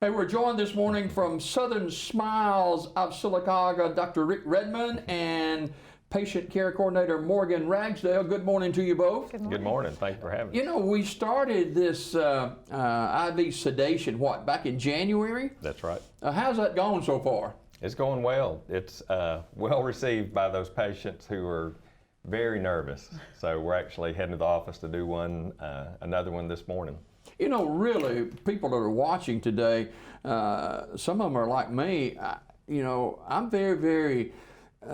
Hey, we're joined this morning from Southern Smiles of Sylacauga, Dr. Rick Redmond and Patient Care Coordinator Morgan Ragsdale. Good morning to you both. Good morning. Thank you for having me. You know, we started this IV sedation, back in January? That's right. How's that going so far? It's going well. It's well received by those patients who are very nervous. So we're actually heading to the office to do another one this morning. You know, really, people that are watching today, some of them are like me. I'm very, very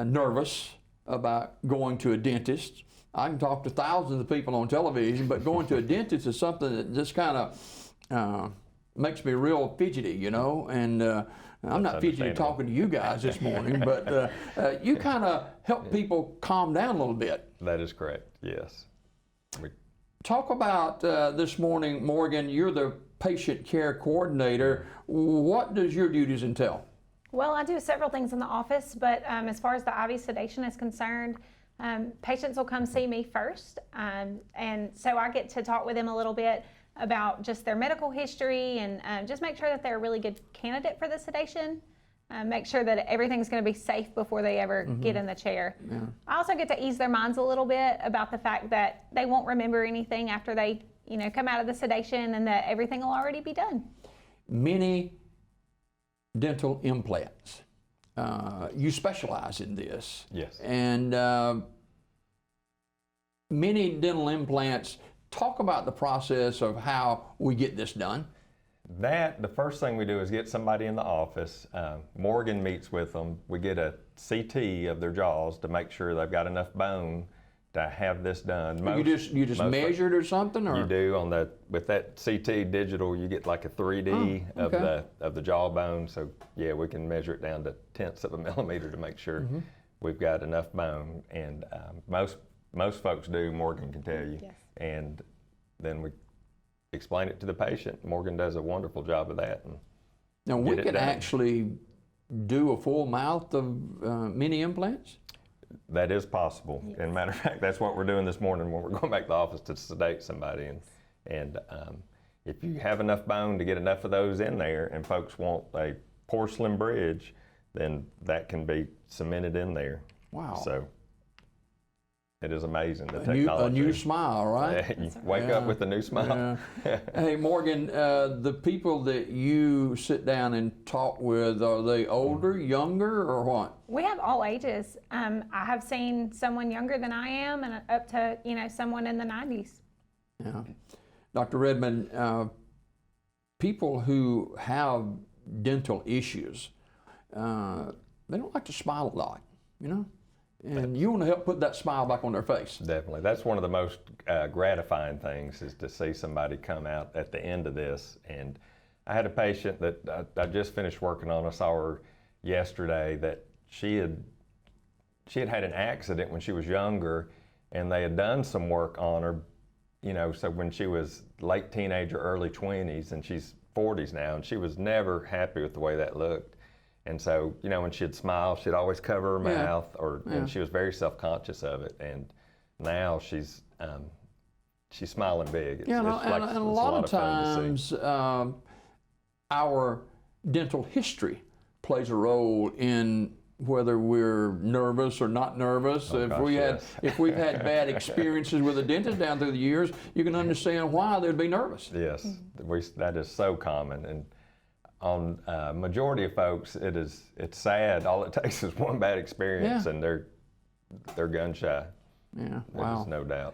nervous about going to a dentist. I can talk to thousands of people on television, but going to a dentist is something that just kind of makes me real fidgety, and I'm not fidgety talking to you guys this morning, but you kind of help people calm down a little bit. That is correct, yes. Talk about this morning, Morgan, you're the patient care coordinator. What does your duties entail? Well, I do several things in the office, but as far as the IV sedation is concerned, patients will come see me first, and so I get to talk with them a little bit about just their medical history and just make sure that they're a really good candidate for the sedation. Make sure that everything's going to be safe before they ever get in the chair. Yeah. I also get to ease their minds a little bit about the fact that they won't remember anything after they, come out of the sedation, and that everything will already be done. Many dental implants. You specialize in this. Yes. And many dental implants. Talk about the process of how we get this done. The first thing we do is get somebody in the office. Morgan meets with them. We get a CT of their jaws to make sure they've got enough bone to have this done. You just measured or something, or you do with that CT digital. You get like a 3D of the jawbone. So yeah, we can measure it down to tenths of a millimeter to make sure we've got enough bone. And most folks do. Morgan can tell you. Yes. And then we explain it to the patient. Morgan does a wonderful job of that. Now we could actually do a full mouth of mini implants? That is possible. Yes. And matter of fact, that's what we're doing this morning when we're going back to the office to sedate somebody. And if you have enough bone to get enough of those in there and folks want a porcelain bridge, then that can be cemented in there. Wow. So it is amazing, the technology. A new smile, right? You wake up with a new smile. Yeah. Hey, Morgan, the people that you sit down and talk with, are they older, younger, or what? We have all ages. I have seen someone younger than I am, and up to someone in the 90s. Yeah, Dr. Redmond, people who have dental issues, they don't like to smile a lot, And you want to help put that smile back on their face. Definitely. That's one of the most gratifying things, is to see somebody come out at the end of this. And I had a patient that I just finished working on. I saw her yesterday, that she had had an accident when she was younger, and they had done some work on her, so when she was late teenager, early 20s, and she's 40s now, and she was never happy with the way that looked. And so, when she'd smile, she'd always cover her mouth, and she was very self-conscious of it. And now she's smiling big. It's, and a lot of times, our dental history plays a role in whether we're nervous or not nervous. If we've had bad experiences with a dentist down through the years, you can understand why they'd be nervous. Yes, that is so common. And on majority of folks, it's sad. All it takes is one bad experience, and they're gun shy. Yeah, wow. There's no doubt.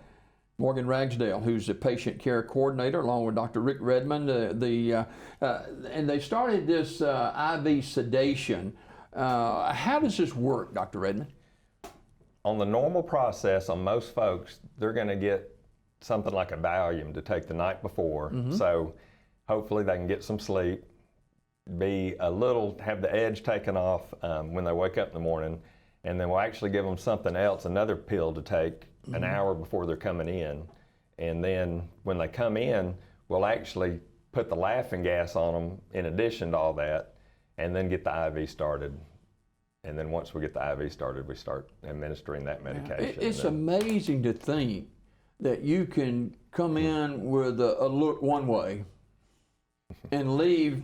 Morgan Ragsdale, who's the patient care coordinator, along with Dr. Rick Redmond, and they started this IV sedation. How does this work, Dr. Redmond? On the normal process, on most folks, they're going to get something like a Valium to take the night before. So hopefully they can get some sleep, have the edge taken off when they wake up in the morning, and then we'll actually give them something else, another pill to take an hour before they're coming in. And then when they come in, we'll actually put the laughing gas on them in addition to all that, and then get the IV started. And then once we get the IV started, we start administering that medication. It's amazing to think that you can come in with a look one way and leave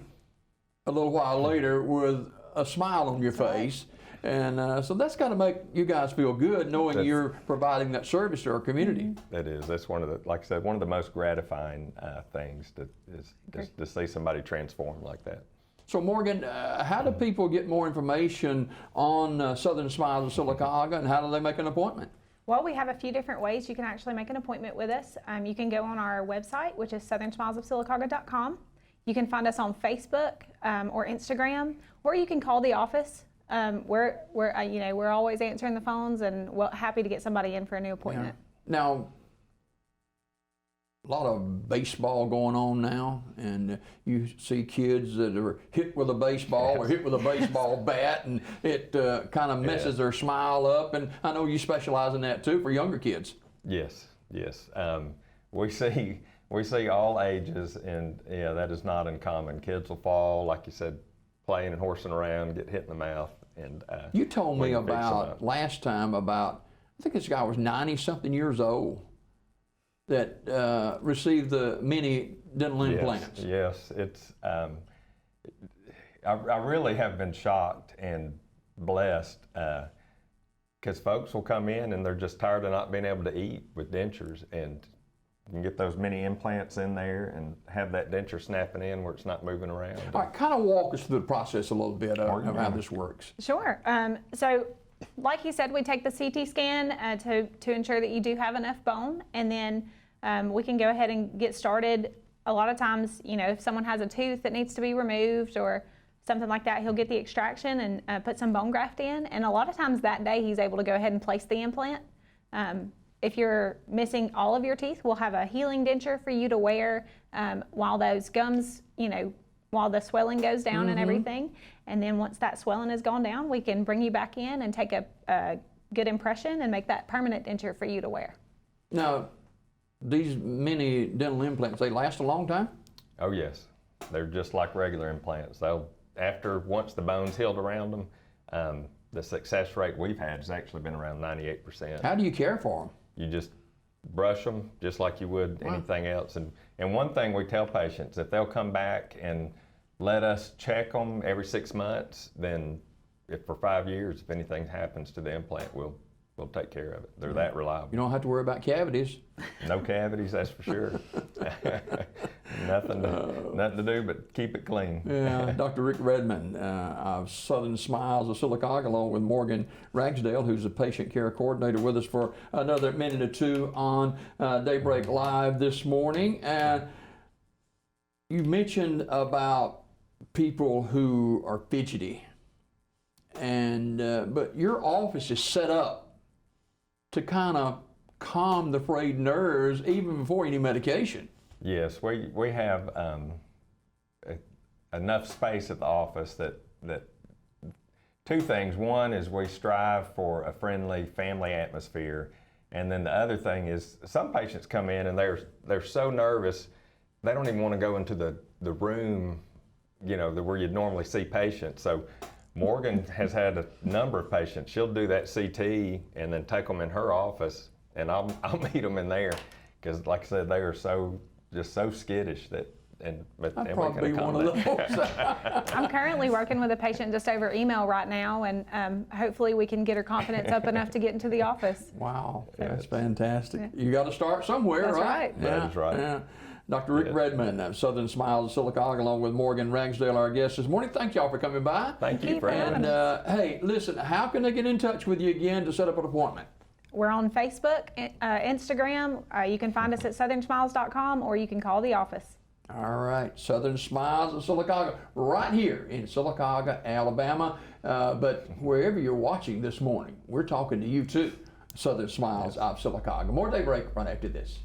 a little while later with a smile on your face. And so that's got to make you guys feel good, knowing you're providing that service to our community. That is. That's one of the, like I said, one of the most gratifying things to see somebody transform like that. So Morgan, how do people get more information on Southern Smiles of Sylacauga, and how do they make an appointment? Well, we have a few different ways you can actually make an appointment with us. You can go on our website, which is southernsmilesofsylacauga.com. You can find us on Facebook or Instagram, or you can call the office. We're always answering the phones, and happy to get somebody in for a new appointment. Yeah. Now, a lot of baseball going on now, and you see kids that are hit with a baseball or hit with a baseball bat, and it kind of messes their smile up. And I know you specialize in that too for younger kids. Yes. We see all ages, and yeah, that is not uncommon. Kids will fall, like you said, playing and horsing around, get hit in the mouth. And you told me about last time about, I think this guy was 90-something years old that received the mini dental implants. Yes, it's. I really have been shocked and blessed because folks will come in and they're just tired of not being able to eat with dentures, and you can get those mini implants in there and have that denture snapping in where it's not moving around. All right, kind of walk us through the process a little bit of how this works. Sure. So, like he said, we take the CT scan to ensure that you do have enough bone, and then we can go ahead and get started. A lot of times, if someone has a tooth that needs to be removed or something like that, he'll get the extraction and put some bone graft in, and a lot of times that day he's able to go ahead and place the implant. If you're missing all of your teeth, we'll have a healing denture for you to wear while those gums, while the swelling goes down and everything. And then once that swelling has gone down, we can bring you back in and take a good impression and make that permanent denture for you to wear. Now, these mini dental implants, they last a long time? Oh yes, they're just like regular implants. Once the bone's healed around them, the success rate we've had has actually been around 98%. How do you care for them? You just brush them just like you would anything else. And one thing we tell patients, if they'll come back and let us check them every 6 months, then if for 5 years, if anything happens to the implant, we'll take care of it. They're that reliable. You don't have to worry about cavities. No cavities, that's for sure. Nothing to do but keep it clean. Yeah, Dr. Rick Redmond of Southern Smiles of Sylacauga, along with Morgan Ragsdale, who's a patient care coordinator, with us for another minute or two on Daybreak Live this morning. And you mentioned about people who are fidgety, and but your office is set up to kind of calm the frayed nerves even before any medication. Yes, we have enough space at the office that two things. One is we strive for a friendly family atmosphere, and then the other thing is some patients come in and they're so nervous they don't even want to go into the room, where you'd normally see patients. So Morgan has had a number of patients. She'll do that CT and then take them in her office, and I'll meet them in there because, like I said, they are so skittish that. I'd probably be one of those. I'm currently working with a patient just over email right now, and hopefully we can get her confidence up enough to get into the office. Wow, that's fantastic. Yeah. You got to start somewhere, that's right? Yeah. That is right. Yeah. Dr. Rick Redmond of Southern Smiles of Sylacauga, along with Morgan Ragsdale, our guest this morning. Thank y'all for coming by. Thank you for having us. And hey, listen, how can they get in touch with you again to set up an appointment? We're on Facebook, Instagram. You can find us at southernsmiles.com, or you can call the office. All right, Southern Smiles of Sylacauga, right here in Sylacauga, Alabama. But wherever you're watching this morning, we're talking to you too. Southern Smiles of Sylacauga. More Daybreak right after this.